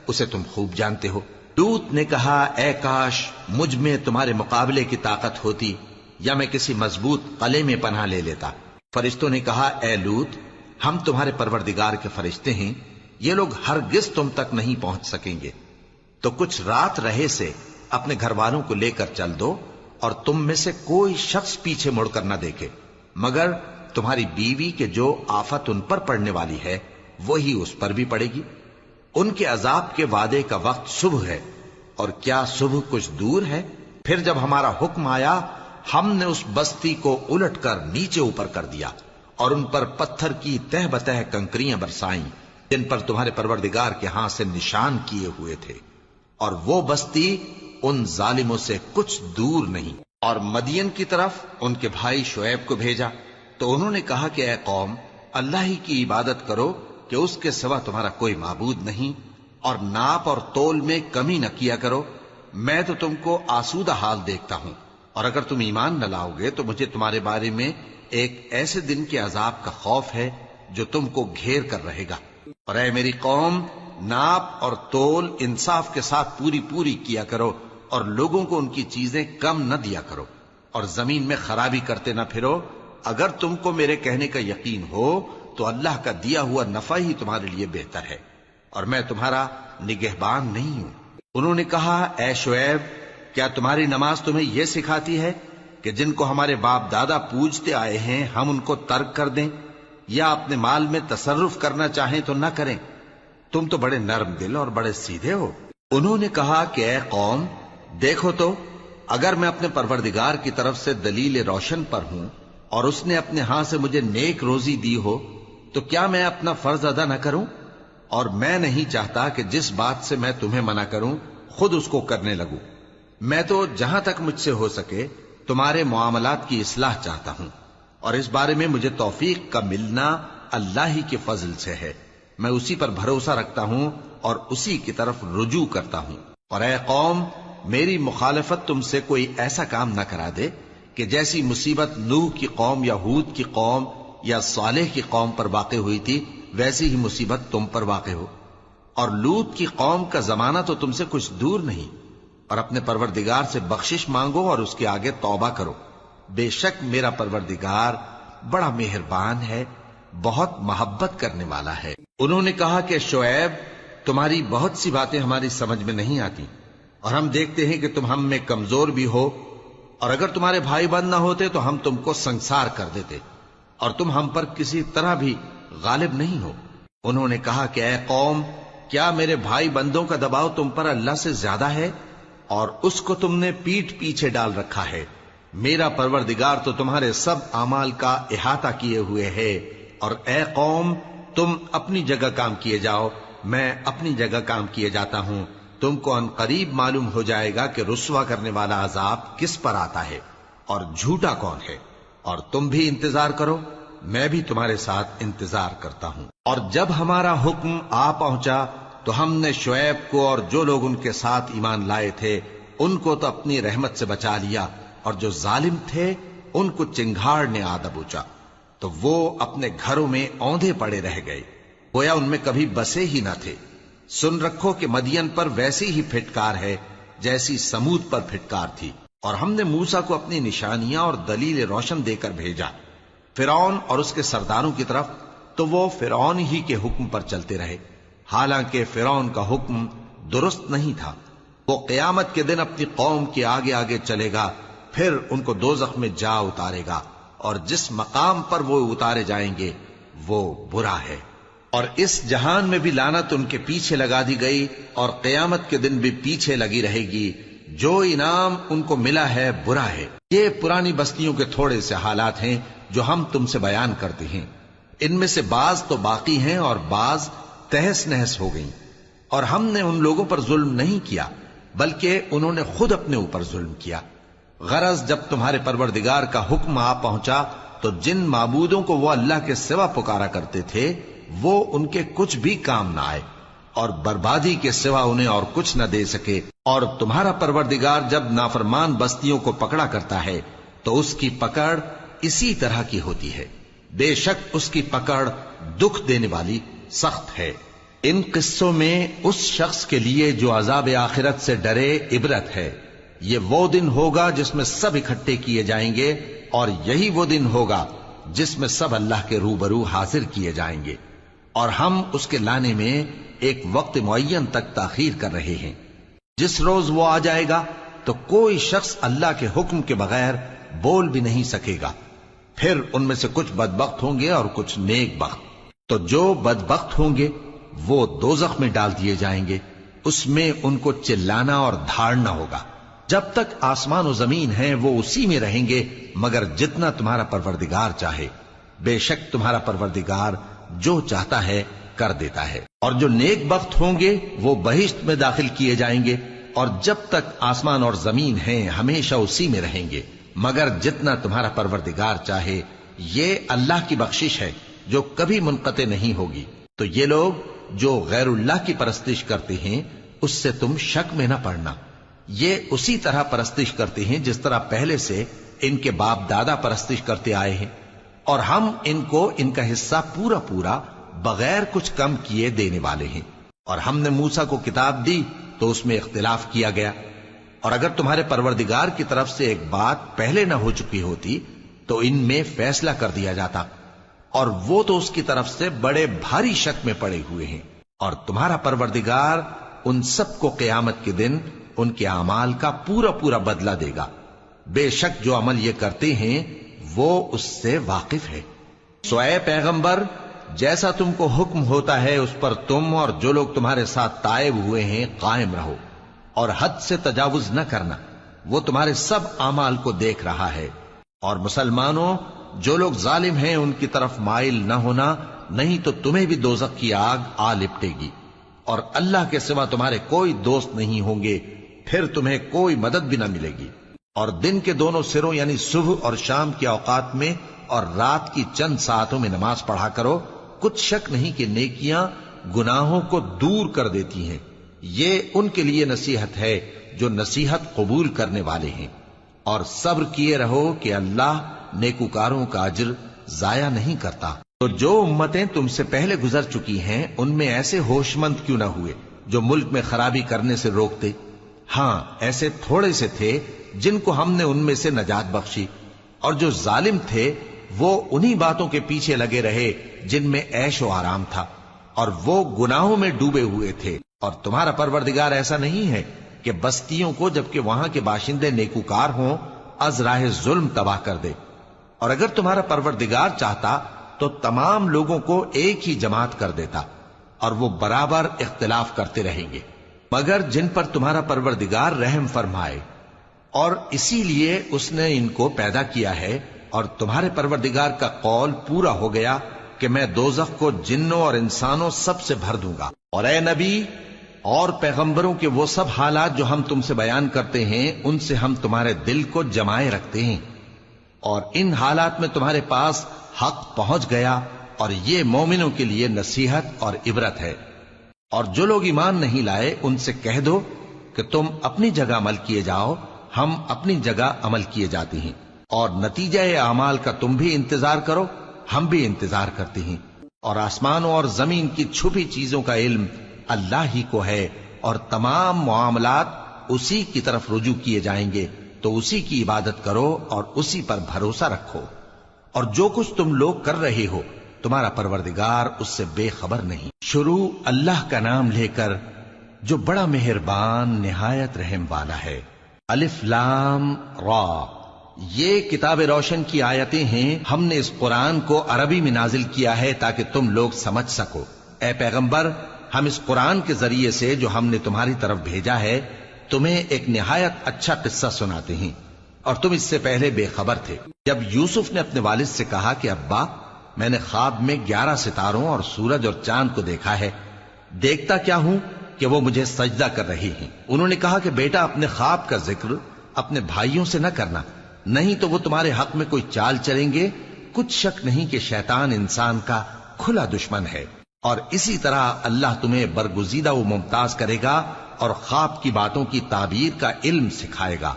اسے تم خوب جانتے ہو۔ لوط نے کہا اے کاش مجھ میں تمہارے مقابلے کی طاقت ہوتی یا میں کسی مضبوط قلعے میں پناہ لے لیتا۔ فرشتوں نے کہا اے لوط، ہم تمہارے پروردگار کے فرشتے ہیں، یہ لوگ ہرگز تم تک نہیں پہنچ سکیں گے، تو کچھ رات رہے سے اپنے گھر والوں کو لے کر چل دو، اور تم میں سے کوئی شخص پیچھے مڑ کر نہ دیکھے مگر تمہاری بیوی کے جو آفت ان پر پڑنے والی ہے وہی اس پر بھی پڑے گی۔ ان کے عذاب کے وعدے کا وقت صبح ہے، اور کیا صبح کچھ دور ہے؟ پھر جب ہمارا حکم آیا ہم نے اس بستی کو الٹ کر نیچے اوپر کر دیا اور ان پر پتھر کی تہ بتہ کنکریاں برسائیں جن پر تمہارے پروردگار کے ہاں سے نشان کیے ہوئے تھے، اور وہ بستی ان ظالموں سے کچھ دور نہیں۔ اور مدین کی طرف ان کے بھائی شعیب کو بھیجا تو انہوں نے کہا کہ اے قوم، اللہ ہی کی عبادت کرو کہ اس کے سوا تمہارا کوئی معبود نہیں، اور ناپ اور تول میں کمی نہ کیا کرو، میں تو تم کو آسودہ حال دیکھتا ہوں، اور اگر تم ایمان نہ لاؤ گے تو مجھے تمہارے بارے میں ایک ایسے دن کے عذاب کا خوف ہے جو تم کو گھیر کر رہے گا۔ اور اے میری قوم، ناپ اور تول انصاف کے ساتھ پوری پوری کیا کرو، اور لوگوں کو ان کی چیزیں کم نہ دیا کرو، اور زمین میں خرابی کرتے نہ پھرو۔ اگر تم کو میرے کہنے کا یقین ہو تو اللہ کا دیا ہوا نفع ہی تمہارے لیے بہتر ہے، اور میں تمہارا نگہبان نہیں ہوں۔ انہوں نے کہا اے شعیب، کیا تمہاری نماز تمہیں یہ سکھاتی ہے کہ جن کو ہمارے باپ دادا پوجتے آئے ہیں ہم ان کو ترک کر دیں، یا اپنے مال میں تصرف کرنا چاہیں تو نہ کریں؟ تم تو بڑے نرم دل اور بڑے سیدھے ہو۔ انہوں نے کہا کہ اے قوم، دیکھو تو اگر میں اپنے پروردگار کی طرف سے دلیل روشن پر ہوں اور اس نے اپنے ہاں سے مجھے نیک روزی دی ہو تو کیا میں اپنا فرض ادا نہ کروں؟ اور میں نہیں چاہتا کہ جس بات سے میں تمہیں منع کروں خود اس کو کرنے لگوں۔ میں تو جہاں تک مجھ سے ہو سکے تمہارے معاملات کی اصلاح چاہتا ہوں، اور اس بارے میں مجھے توفیق کا ملنا اللہ ہی کے فضل سے ہے۔ میں اسی پر بھروسہ رکھتا ہوں اور اسی کی طرف رجوع کرتا ہوں۔ اور اے قوم، میری مخالفت تم سے کوئی ایسا کام نہ کرا دے کہ جیسی مصیبت نوح کی قوم یا ہود کی قوم یا صالح کی قوم پر واقع ہوئی تھی ویسی ہی مصیبت تم پر واقع ہو۔ اور لوط کی قوم کا زمانہ تو تم سے کچھ دور نہیں، اور اپنے پروردگار سے بخشش مانگو اور اس کے آگے توبہ کرو، بے شک میرا پروردگار بڑا مہربان ہے، بہت محبت کرنے والا ہے۔ انہوں نے کہا کہ شعیب، تمہاری بہت سی باتیں ہماری سمجھ میں نہیں آتی، اور ہم دیکھتے ہیں کہ تم ہم میں کمزور بھی ہو، اور اگر تمہارے بھائی بند نہ ہوتے تو ہم تم کو سنسار کر دیتے، اور تم ہم پر کسی طرح بھی غالب نہیں ہو۔ انہوں نے کہا کہ اے قوم، کیا میرے بھائی بندوں کا دباؤ تم پر اللہ سے زیادہ ہے، اور اس کو تم نے پیٹھ پیچھے ڈال رکھا ہے؟ میرا پروردگار تو تمہارے سب اعمال کا احاطہ کیے ہوئے ہے۔ اور اے قوم، تم اپنی جگہ کام کیے جاؤ، میں اپنی جگہ کام کیے جاتا ہوں۔ تم کو ان قریب معلوم ہو جائے گا کہ رسوا کرنے والا عذاب کس پر آتا ہے اور جھوٹا کون ہے، اور تم بھی انتظار کرو، میں بھی تمہارے ساتھ انتظار کرتا ہوں۔ اور جب ہمارا حکم آ پہنچا تو ہم نے شعیب کو اور جو لوگ ان کے ساتھ ایمان لائے تھے ان کو تو اپنی رحمت سے بچا لیا، اور جو ظالم تھے ان کو چنگھاڑ نے آ دبوچا، تو وہ اپنے گھروں میں اوندھے پڑے رہ گئے، گویا ان میں کبھی بسے ہی نہ تھے۔ سن رکھو کہ مدین پر ویسی ہی پھٹکار ہے جیسی سمود پر پھٹکار تھی۔ اور ہم نے موسیٰ کو اپنی نشانیاں اور دلیل روشن دے کر بھیجا فرعون اور اس کے سرداروں کی طرف، تو وہ فرعون ہی کے حکم پر چلتے رہے، حالانکہ فرعون کا حکم درست نہیں تھا۔ وہ قیامت کے دن اپنی قوم کے آگے آگے چلے گا، پھر ان کو دوزخ میں جا اتارے گا، اور جس مقام پر وہ اتارے جائیں گے وہ برا ہے۔ اور اس جہان میں بھی لعنت ان کے پیچھے لگا دی گئی، اور قیامت کے دن بھی پیچھے لگی رہے گی۔ جو انعام ان کو ملا ہے برا ہے۔ یہ پرانی بستیوں کے تھوڑے سے حالات ہیں جو ہم تم سے بیان کرتے ہیں، ان میں سے بعض تو باقی ہیں اور بعض تہس نہس ہو گئیں۔ اور ہم نے ان لوگوں پر ظلم نہیں کیا بلکہ انہوں نے خود اپنے اوپر ظلم کیا۔ غرض جب تمہارے پروردگار کا حکم آ پہنچا تو جن معبودوں کو وہ اللہ کے سوا پکارا کرتے تھے وہ ان کے کچھ بھی کام نہ آئے، اور بربادی کے سوا انہیں اور کچھ نہ دے سکے۔ اور تمہارا پروردگار جب نافرمان بستیوں کو پکڑا کرتا ہے تو اس کی پکڑ اسی طرح کی ہوتی ہے، بے شک اس کی پکڑ دکھ دینے والی سخت ہے۔ ان قصوں میں اس شخص کے لیے جو عذاب آخرت سے ڈرے عبرت ہے۔ یہ وہ دن ہوگا جس میں سب اکٹھے کیے جائیں گے، اور یہی وہ دن ہوگا جس میں سب اللہ کے روبرو حاضر کیے جائیں گے، اور ہم اس کے لانے میں ایک وقت معین تک تاخیر کر رہے ہیں۔ جس روز وہ آ جائے گا تو کوئی شخص اللہ کے حکم کے بغیر بول بھی نہیں سکے گا۔ پھر ان میں سے کچھ بدبخت ہوں گے اور کچھ نیک بخت۔ تو جو بدبخت ہوں گے وہ دوزخ میں ڈال دیے جائیں گے، اس میں ان کو چلانا اور دھاڑنا ہوگا۔ جب تک آسمان و زمین ہیں وہ اسی میں رہیں گے مگر جتنا تمہارا پروردگار چاہے۔ بے شک تمہارا پروردگار جو چاہتا ہے کر دیتا ہے۔ اور جو نیک بخت ہوں گے وہ بہشت میں داخل کیے جائیں گے، اور جب تک آسمان اور زمین ہیں ہمیشہ اسی میں رہیں گے مگر جتنا تمہارا پروردگار چاہے۔ یہ اللہ کی بخشش ہے جو کبھی منقطع نہیں ہوگی۔ تو یہ لوگ جو غیر اللہ کی پرستش کرتے ہیں اس سے تم شک میں نہ پڑنا، یہ اسی طرح پرستش کرتے ہیں جس طرح پہلے سے ان کے باپ دادا پرستش کرتے آئے ہیں، اور ہم ان کو ان کا حصہ پورا پورا بغیر کچھ کم کیے دینے والے ہیں۔ اور ہم نے موسیٰ کو کتاب دی تو اس میں اختلاف کیا گیا، اور اگر تمہارے پروردگار کی طرف سے ایک بات پہلے نہ ہو چکی ہوتی تو ان میں فیصلہ کر دیا جاتا، اور وہ تو اس کی طرف سے بڑے بھاری شک میں پڑے ہوئے ہیں۔ اور تمہارا پروردگار ان سب کو قیامت کے دن ان کے اعمال کا پورا پورا بدلہ دے گا۔ بے شک جو عمل یہ کرتے ہیں وہ اس سے واقف ہے۔ سو اے پیغمبر، جیسا تم کو حکم ہوتا ہے اس پر تم اور جو لوگ تمہارے ساتھ تائب ہوئے ہیں قائم رہو، اور حد سے تجاوز نہ کرنا، وہ تمہارے سب اعمال کو دیکھ رہا ہے۔ اور مسلمانوں، جو لوگ ظالم ہیں ان کی طرف مائل نہ ہونا، نہیں تو تمہیں بھی دوزخ کی آگ آ لپٹے گی، اور اللہ کے سوا تمہارے کوئی دوست نہیں ہوں گے، پھر تمہیں کوئی مدد بھی نہ ملے گی۔ اور دن کے دونوں سروں یعنی صبح اور شام کے اوقات میں اور رات کی چند ساعتوں میں نماز پڑھا کرو، کچھ شک نہیں کہ نیکیاں گناہوں کو دور کر دیتی ہیں۔ یہ ان کے لیے نصیحت ہے جو نصیحت قبول کرنے والے ہیں۔ اور صبر کیے رہو کہ اللہ نیکوکاروں کا اجر ضائع نہیں کرتا۔ تو جو امتیں تم سے پہلے گزر چکی ہیں ان میں ایسے ہوش مند کیوں نہ ہوئے جو ملک میں خرابی کرنے سے روکتے؟ ہاں، ایسے تھوڑے سے تھے جن کو ہم نے ان میں سے نجات بخشی، اور جو ظالم تھے وہ انہی باتوں کے پیچھے لگے رہے جن میں عیش و آرام تھا، اور وہ گناہوں میں ڈوبے ہوئے تھے۔ اور تمہارا پروردگار ایسا نہیں ہے کہ بستیوں کو جبکہ وہاں کے باشندے نیکوکار ہوں از راہ ظلم تباہ کر دے۔ اور اگر تمہارا پروردگار چاہتا تو تمام لوگوں کو ایک ہی جماعت کر دیتا، اور وہ برابر اختلاف کرتے رہیں گے، مگر جن پر تمہارا پروردگار رحم فرمائے، اور اسی لیے اس نے ان کو پیدا کیا ہے۔ اور تمہارے پروردگار کا قول پورا ہو گیا کہ میں دوزخ کو جنوں اور انسانوں سب سے بھر دوں گا۔ اور اے نبی اور پیغمبروں کے وہ سب حالات جو ہم تم سے بیان کرتے ہیں ان سے ہم تمہارے دل کو جمائے رکھتے ہیں، اور ان حالات میں تمہارے پاس حق پہنچ گیا، اور یہ مومنوں کے لیے نصیحت اور عبرت ہے۔ اور جو لوگ ایمان نہیں لائے ان سے کہہ دو کہ تم اپنی جگہ عمل کیے جاؤ، ہم اپنی جگہ عمل کیے جاتے ہیں، اور نتیجہ اعمال کا تم بھی انتظار کرو، ہم بھی انتظار کرتے ہیں۔ اور آسمانوں اور زمین کی چھپی چیزوں کا علم اللہ ہی کو ہے، اور تمام معاملات اسی کی طرف رجوع کیے جائیں گے۔ تو اسی کی عبادت کرو اور اسی پر بھروسہ رکھو، اور جو کچھ تم لوگ کر رہے ہو تمہارا پروردگار اس سے بے خبر نہیں۔ شروع اللہ کا نام لے کر جو بڑا مہربان نہایت رحم والا ہے۔ الف لام را، یہ کتاب روشن کی آیتیں ہیں۔ ہم نے اس قرآن کو عربی میں نازل کیا ہے تاکہ تم لوگ سمجھ سکو۔ اے پیغمبر، ہم اس قرآن کے ذریعے سے جو ہم نے تمہاری طرف بھیجا ہے تمہیں ایک نہایت اچھا قصہ سناتے ہیں، اور تم اس سے پہلے بے خبر تھے۔ جب یوسف نے اپنے والد سے کہا کہ ابا، میں نے خواب میں 11 ستاروں اور سورج اور چاند کو دیکھا ہے، دیکھتا کیا ہوں کہ وہ مجھے سجدہ کر رہی ہیں۔ انہوں نے کہا کہ بیٹا، اپنے خواب کا ذکر اپنے بھائیوں سے نہ کرنا، نہیں تو وہ تمہارے حق میں کوئی چال چلیں گے۔ کچھ شک نہیں کہ شیطان انسان کا کھلا دشمن ہے، اور اسی طرح اللہ تمہیں برگزیدہ و ممتاز کرے گا اور خواب کی باتوں کی تعبیر کا علم سکھائے گا،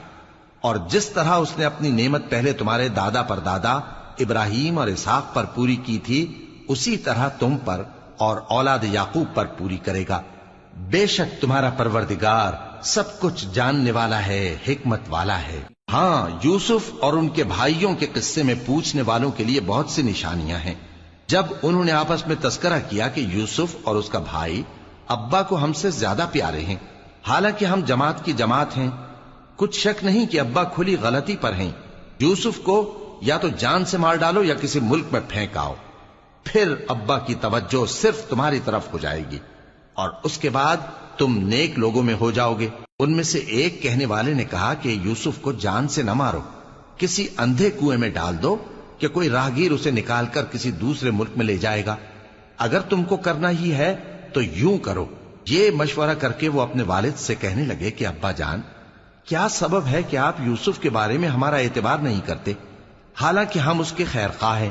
اور جس طرح اس نے اپنی نعمت پہلے تمہارے دادا پر دادا ابراہیم اور اسحاق پر پوری کی تھی، اسی طرح تم پر اور اولاد یعقوب پر پوری کرے گا۔ بے شک تمہارا پروردگار سب کچھ جاننے والا ہے، حکمت والا ہے۔ ہاں، یوسف اور ان کے بھائیوں کے قصے میں پوچھنے والوں کے لیے بہت سی نشانیاں ہیں۔ جب انہوں نے آپس میں تذکرہ کیا کہ یوسف اور اس کا بھائی ابا کو ہم سے زیادہ پیارے ہیں، حالانکہ ہم جماعت کی جماعت ہیں، کچھ شک نہیں کہ ابا کھلی غلطی پر ہیں، یوسف کو یا تو جان سے مار ڈالو یا کسی ملک میں پھینک آؤ، پھر ابا کی توجہ صرف تمہاری طرف ہو جائے گی، اور اس کے بعد تم نیک لوگوں میں ہو جاؤ گے۔ ان میں سے ایک کہنے والے نے کہا کہ یوسف کو جان سے نہ مارو، کسی اندھے کنویں میں ڈال دو کہ کوئی راہگیر اسے نکال کر کسی دوسرے ملک میں لے جائے گا۔ اگر تم کو کرنا ہی ہے تو یوں کرو۔ یہ مشورہ کر کے وہ اپنے والد سے کہنے لگے کہ ابا جان، کیا سبب ہے کہ آپ یوسف کے بارے میں ہمارا اعتبار نہیں کرتے؟ حالانکہ ہم اس کے خیر خواہ ہیں،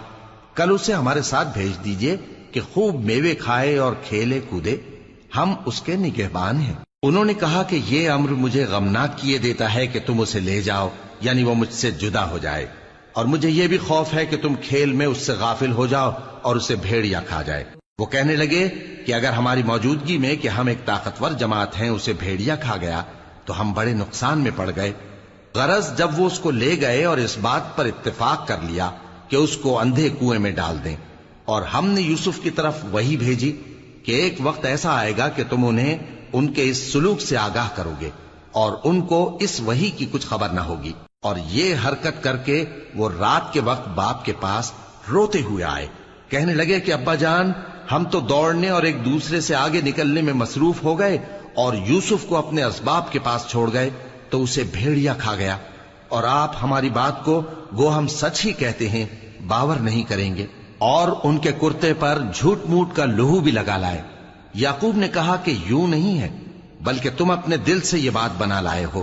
کل اسے ہمارے ساتھ بھیج دیجئے کہ خوب میوے کھائے اور کھیلے کودے، ہم اس کے نگہبان ہیں۔ انہوں نے کہا کہ یہ امر مجھے غمناک کیے دیتا ہے کہ تم اسے لے جاؤ، یعنی وہ مجھ سے جدا ہو جائے، اور مجھے یہ بھی خوف ہے کہ تم کھیل میں اس سے غافل ہو جاؤ اور اسے بھیڑیا کھا جائے۔ وہ کہنے لگے کہ اگر ہماری موجودگی میں کہ ہم ایک طاقتور جماعت ہیں اسے بھیڑیا کھا گیا تو ہم بڑے نقصان میں پڑ گئے۔ غرض جب وہ اس کو لے گئے اور اس بات پر اتفاق کر لیا کہ اس کو اندھے کنویں میں ڈال دیں، اور ہم نے یوسف کی طرف وحی بھیجی کہ ایک وقت ایسا آئے گا کہ تم انہیں ان کے اس سلوک سے آگاہ کرو گے، اور ان کو اس وحی کی کچھ خبر نہ ہوگی۔ اور یہ حرکت کر کے وہ رات کے وقت باپ کے پاس روتے ہوئے آئے، کہنے لگے کہ ابا جان، ہم تو دوڑنے اور ایک دوسرے سے آگے نکلنے میں مصروف ہو گئے اور یوسف کو اپنے اسباب کے پاس چھوڑ گئے تو اسے بھیڑیا کھا گیا، اور آپ ہماری بات کو گو ہم سچ ہی کہتے ہیں باور نہیں کریں گے، اور ان کے کرتے پر جھوٹ موٹ کا لہو بھی لگا لائے۔ یعقوب نے کہا کہ یوں نہیں ہے، بلکہ تم اپنے دل سے یہ بات بنا لائے ہو۔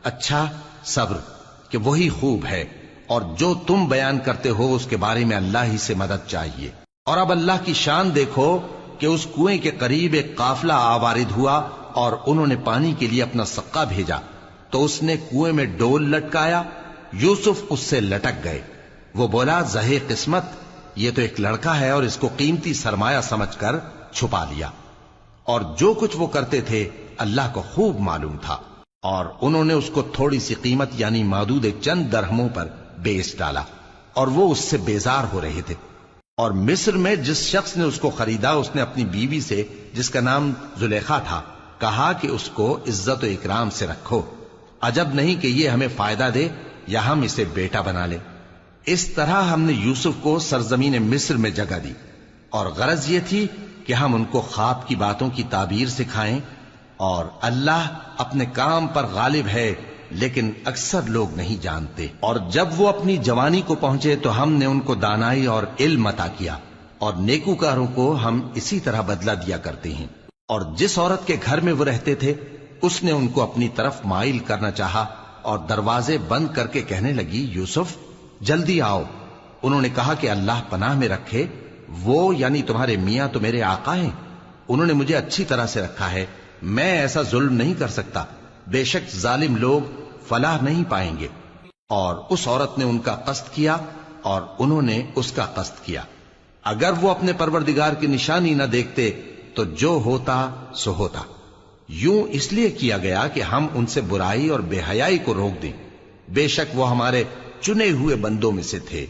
اچھا، صبر کہ وہی خوب ہے، اور جو تم بیان کرتے ہو اس کے بارے میں اللہ ہی سے مدد چاہیے۔ اور اب اللہ کی شان دیکھو کہ اس کنویں کے قریب ایک قافلہ آوارد ہوا اور انہوں نے پانی کے لیے اپنا سقا بھیجا، تو اس نے کنویں میں ڈول لٹکایا، یوسف اس سے لٹک گئے۔ وہ بولا، زہے قسمت، یہ تو ایک لڑکا ہے، اور اس کو قیمتی سرمایہ سمجھ کر چھپا لیا۔ اور جو کچھ وہ کرتے تھے اللہ کو خوب معلوم تھا، اور انہوں نے اس کو تھوڑی سی قیمت یعنی مادود چند درہموں پر بیچ ڈالا، اور وہ اس سے بیزار ہو رہے تھے۔ اور مصر میں جس شخص نے اس کو خریدا، اس نے اپنی بیوی سے جس کا نام زلیخا تھا کہا کہ اس کو عزت و اکرام سے رکھو، عجب نہیں کہ یہ ہمیں فائدہ دے یا ہم اسے بیٹا بنا لیں۔ اس طرح ہم نے یوسف کو سرزمین مصر میں جگہ دی، اور غرض یہ تھی کہ ہم ان کو خواب کی باتوں کی تعبیر سکھائیں، اور اللہ اپنے کام پر غالب ہے لیکن اکثر لوگ نہیں جانتے۔ اور جب وہ اپنی جوانی کو پہنچے تو ہم نے ان کو دانائی اور علم عطا کیا، اور نیکوکاروں کو ہم اسی طرح بدلہ دیا کرتے ہیں۔ اور جس عورت کے گھر میں وہ رہتے تھے اس نے ان کو اپنی طرف مائل کرنا چاہا، اور دروازے بند کر کے کہنے لگی، یوسف جلدی آؤ۔ انہوں نے کہا کہ اللہ پناہ میں رکھے، وہ یعنی تمہارے میاں تو میرے آقا ہیں، انہوں نے مجھے اچھی طرح سے رکھا ہے، میں ایسا ظلم نہیں کر سکتا، بے شک ظالم لوگ فلاح نہیں پائیں گے۔ اور اس عورت نے ان کا قصد کیا اور انہوں نے اس کا قصد کیا۔ اگر وہ اپنے پروردگار کی نشانی نہ دیکھتے تو جو ہوتا سو ہوتا۔ یوں اس لیے کیا گیا کہ ہم ان سے برائی اور بے حیائی کو روک دیں۔ بے شک وہ ہمارے چنے ہوئے بندوں میں سے تھے۔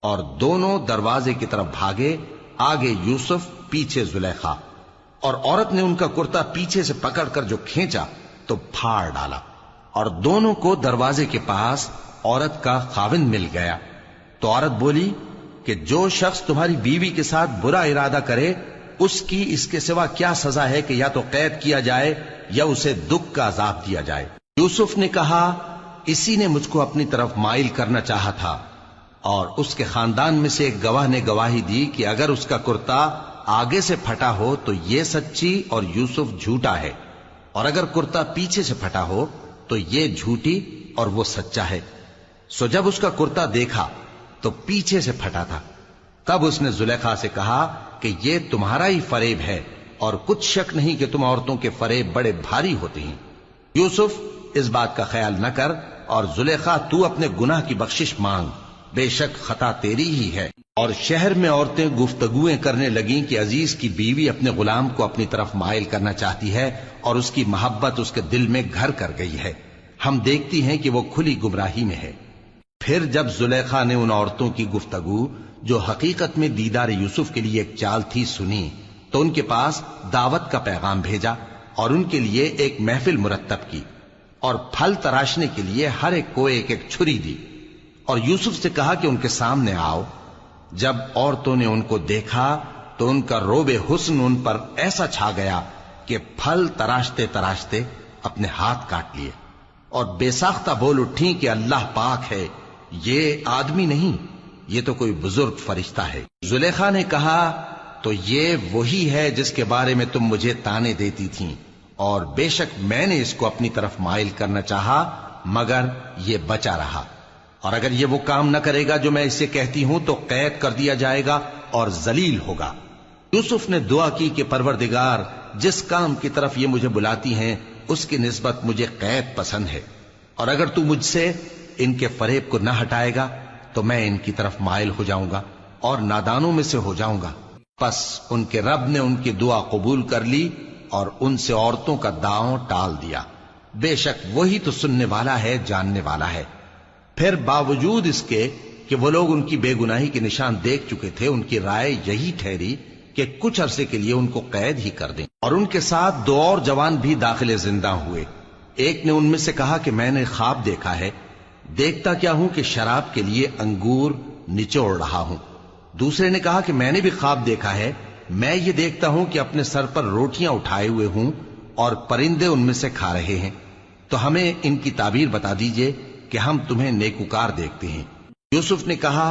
اور دونوں دروازے کی طرف بھاگے، آگے یوسف پیچھے زلیخا، اور عورت نے ان کا کرتا پیچھے سے پکڑ کر جو کھینچا تو پھاڑ ڈالا، اور دونوں کو دروازے کے پاس عورت کا خاوند مل گیا۔ تو عورت بولی کہ جو شخص تمہاری بیوی کے ساتھ برا ارادہ کرے اس کی اس کے سوا کیا سزا ہے کہ یا تو قید کیا جائے یا اسے دکھ کا عذاب دیا جائے۔ یوسف نے کہا اسی نے مجھ کو اپنی طرف مائل کرنا چاہا تھا، اور اس کے خاندان میں سے ایک گواہ نے گواہی دی کہ اگر اس کا کرتا آگے سے پھٹا ہو تو یہ سچی اور یوسف جھوٹا ہے، اور اگر کرتا پیچھے سے پھٹا ہو تو یہ جھوٹی اور وہ سچا ہے۔ سو جب اس کا کرتا دیکھا تو پیچھے سے پھٹا تھا، تب اس نے زلیخا سے کہا کہ یہ تمہارا ہی فریب ہے، اور کچھ شک نہیں کہ تم عورتوں کے فریب بڑے بھاری ہوتے ہیں۔ یوسف اس بات کا خیال نہ کر، اور زلیخا تو اپنے گناہ کی بخشش مانگ، بے شک خطا تیری ہی ہے۔ اور شہر میں عورتیں گفتگویں کرنے لگیں کہ عزیز کی بیوی اپنے غلام کو اپنی طرف مائل کرنا چاہتی ہے، اور اس کی محبت اس کے دل میں گھر کر گئی ہے، ہم دیکھتی ہیں کہ وہ کھلی گمراہی میں ہے۔ پھر جب زلیخا نے ان عورتوں کی گفتگو جو حقیقت میں دیدار یوسف کے لیے ایک چال تھی سنی، تو ان کے پاس دعوت کا پیغام بھیجا، اور ان کے لیے ایک محفل مرتب کی، اور پھل تراشنے کے لیے ہر ایک کو ایک ایک چھری دی، اور یوسف سے کہا کہ ان کے سامنے آؤ۔ جب عورتوں نے ان کو دیکھا تو ان کا روب حسن ان پر ایسا چھا گیا کہ پھل تراشتے تراشتے اپنے ہاتھ کاٹ لیے، اور بے ساختہ بول اٹھیں کہ اللہ پاک ہے، یہ آدمی نہیں، یہ تو کوئی بزرگ فرشتہ ہے۔ زلیخا نے کہا تو یہ وہی ہے جس کے بارے میں تم مجھے تانے دیتی تھیں، اور بے شک میں نے اس کو اپنی طرف مائل کرنا چاہا مگر یہ بچا رہا، اور اگر یہ وہ کام نہ کرے گا جو میں اسے کہتی ہوں تو قید کر دیا جائے گا اور ذلیل ہوگا۔ یوسف نے دعا کی کہ پروردگار جس کام کی طرف یہ مجھے بلاتی ہیں اس کی نسبت مجھے قید پسند ہے، اور اگر تو مجھ سے ان کے فریب کو نہ ہٹائے گا تو میں ان کی طرف مائل ہو جاؤں گا اور نادانوں میں سے ہو جاؤں گا۔ پس ان کے رب نے ان کی دعا قبول کر لی اور ان سے عورتوں کا داؤں ٹال دیا، بے شک وہی تو سننے والا ہے، جاننے والا ہے۔ پھر باوجود اس کے کہ وہ لوگ ان کی بے گناہی کے نشان دیکھ چکے تھے، ان کی رائے یہی ٹھہری کہ کچھ عرصے کے لیے ان کو قید ہی کر دیں، اور ان کے ساتھ دو اور جوان بھی داخل زندہ ہوئے۔ ایک نے ان میں سے کہا کہ میں نے خواب دیکھا ہے، دیکھتا کیا ہوں کہ شراب کے لیے انگور نچوڑ رہا ہوں۔ دوسرے نے کہا کہ میں نے بھی خواب دیکھا ہے، میں یہ دیکھتا ہوں کہ اپنے سر پر روٹیاں اٹھائے ہوئے ہوں اور پرندے ان میں سے کھا رہے ہیں، تو ہمیں ان کی تعبیر بتا دیجئے کہ ہم تمہیں نیکوکار دیکھتے ہیں۔ یوسف نے کہا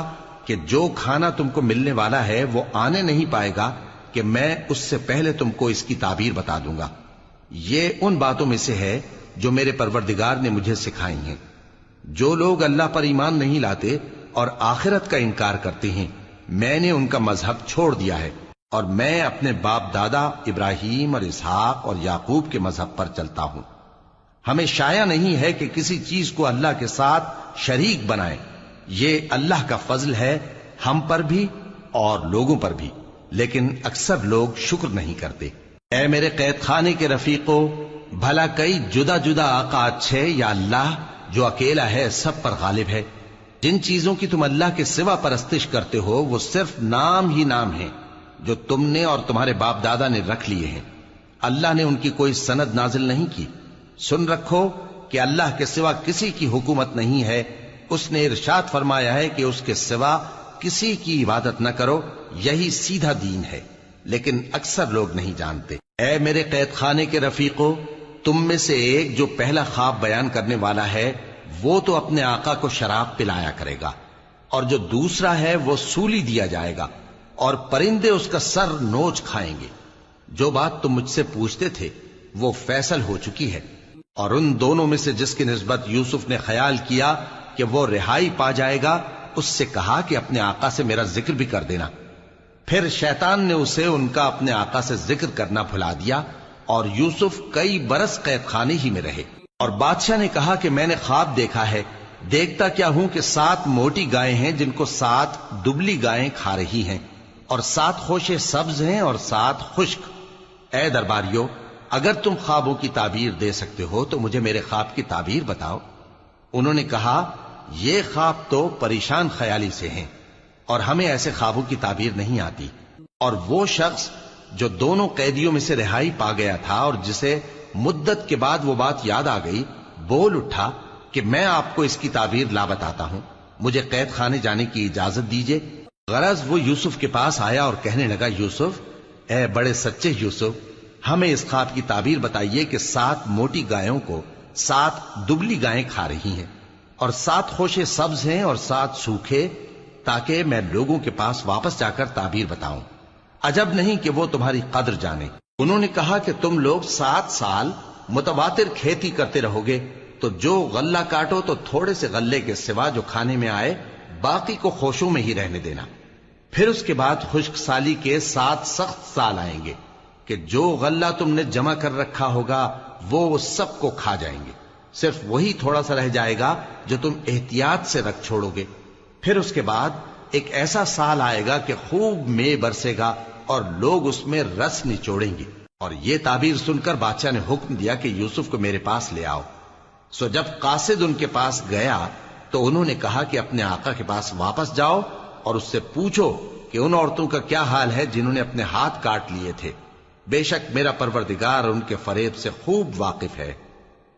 کہ جو کھانا تم کو ملنے والا ہے وہ آنے نہیں پائے گا کہ میں اس سے پہلے تم کو اس کی تعبیر بتا دوں گا۔ یہ ان باتوں میں سے ہے جو میرے پروردگار نے مجھے سکھائی ہیں۔ جو لوگ اللہ پر ایمان نہیں لاتے اور آخرت کا انکار کرتے ہیں، میں نے ان کا مذہب چھوڑ دیا ہے، اور میں اپنے باپ دادا ابراہیم اور اسحاق اور یعقوب کے مذہب پر چلتا ہوں۔ ہمیں شایع نہیں ہے کہ کسی چیز کو اللہ کے ساتھ شریک بنائیں، یہ اللہ کا فضل ہے ہم پر بھی اور لوگوں پر بھی، لیکن اکثر لوگ شکر نہیں کرتے۔ اے میرے قید خانے کے رفیقو، بھلا کئی جدا جدا آقا اچھے یا اللہ جو اکیلا ہے سب پر غالب ہے؟ جن چیزوں کی تم اللہ کے سوا پرستش کرتے ہو وہ صرف نام ہی نام ہیں جو تم نے اور تمہارے باپ دادا نے رکھ لیے ہیں، اللہ نے ان کی کوئی سند نازل نہیں کی۔ سن رکھو کہ اللہ کے سوا کسی کی حکومت نہیں ہے، اس نے ارشاد فرمایا ہے کہ اس کے سوا کسی کی عبادت نہ کرو، یہی سیدھا دین ہے، لیکن اکثر لوگ نہیں جانتے۔ اے میرے قید خانے کے رفیقو، تم میں سے ایک جو پہلا خواب بیان کرنے والا ہے وہ تو اپنے آقا کو شراب پلایا کرے گا، اور جو دوسرا ہے وہ سولی دیا جائے گا، اور پرندے اس کا سر نوچ کھائیں گے۔ جو بات تم مجھ سے پوچھتے تھے وہ فیصل ہو چکی ہے، اور ان دونوں میں سے جس کی نسبت یوسف نے خیال کیا کہ وہ رہائی پا جائے گا، اس سے کہا کہ اپنے آقا سے میرا ذکر بھی کر دینا۔ پھر شیطان نے اسے ان کا اپنے آقا سے ذکر کرنا بھلا دیا، اور یوسف کئی برس قید خانے ہی میں رہے۔ اور بادشاہ نے کہا کہ میں نے خواب دیکھا ہے، دیکھتا کیا ہوں کہ 7 موٹی گائیں ہیں جن کو 7 دبلی گائیں کھا رہی ہیں، اور 7 خوشے سبز ہیں اور 7 خشک۔ اے درباریو، اگر تم خوابوں کی تعبیر دے سکتے ہو تو مجھے میرے خواب کی تعبیر بتاؤ۔ انہوں نے کہا یہ خواب تو پریشان خیالی سے ہیں اور ہمیں ایسے خوابوں کی تعبیر نہیں آتی۔ اور وہ شخص جو دونوں قیدیوں میں سے رہائی پا گیا تھا اور جسے مدت کے بعد وہ بات یاد آ گئی، بول اٹھا کہ میں آپ کو اس کی تعبیر لا بتاتا ہوں، مجھے قید خانے جانے کی اجازت دیجیے۔ غرض وہ یوسف کے پاس آیا اور کہنے لگا، یوسف، اے بڑے سچے یوسف، ہمیں اس خواب کی تعبیر بتائیے کہ 7 موٹی گایوں کو 7 دبلی گائیں کھا رہی ہیں، اور 7 خوشے سبز ہیں اور 7 سوکھے، تاکہ میں لوگوں کے پاس واپس جا کر تعبیر بتاؤں۔ عجب نہیں کہ وہ تمہاری قدر جانے۔ انہوں نے کہا کہ تم لوگ 7 سال متواتر کھیتی کرتے رہو گے، تو جو غلہ کاٹو تو تھوڑے سے غلے کے سوا جو کھانے میں آئے باقی کو خوشوں میں ہی رہنے دینا۔ پھر اس کے بعد خشک سالی کے 7 سخت سال آئیں گے کہ جو غلہ تم نے جمع کر رکھا ہوگا وہ سب کو کھا جائیں گے، صرف وہی تھوڑا سا رہ جائے گا جو تم احتیاط سے رکھ چھوڑو گے۔ پھر اس کے بعد ایک ایسا سال آئے گا کہ خوب مے برسے گا اور لوگ اس میں رس نچوڑیں گے۔ اور یہ تعبیر سن کر بادشاہ نے حکم دیا کہ یوسف کو میرے پاس لے آؤ۔ سو جب قاصد ان کے پاس گیا تو انہوں نے کہا کہ اپنے آقا کے پاس واپس جاؤ اور اس سے پوچھو کہ ان عورتوں کا کیا حال ہے جنہوں نے اپنے ہاتھ کاٹ لیے تھے، بے شک میرا پروردگار ان کے فریب سے خوب واقف ہے۔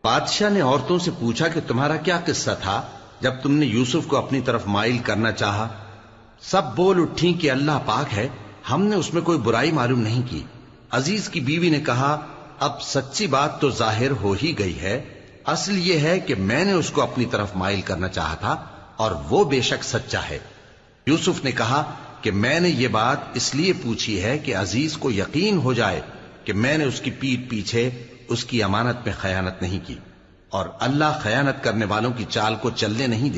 بادشاہ نے عورتوں سے پوچھا کہ تمہارا کیا قصہ تھا جب تم نے یوسف کو اپنی طرف مائل کرنا چاہا؟ سب بول اٹھیں کہ اللہ پاک ہے، ہم نے اس میں کوئی برائی معلوم نہیں کی۔ عزیز کی بیوی نے کہا، اب سچی بات تو ظاہر ہو ہی گئی ہے، اصل یہ ہے کہ میں نے اس کو اپنی طرف مائل کرنا چاہا تھا اور وہ بے شک سچا ہے۔ یوسف نے کہا کہ میں نے یہ بات اس لیے پوچھی ہے کہ عزیز کو یقین ہو جائے کہ میں نے اس کی پیٹھ پیچھے اس کی امانت میں خیانت نہیں کی، اور اللہ خیانت کرنے والوں کی چال کو چلنے نہیں دے۔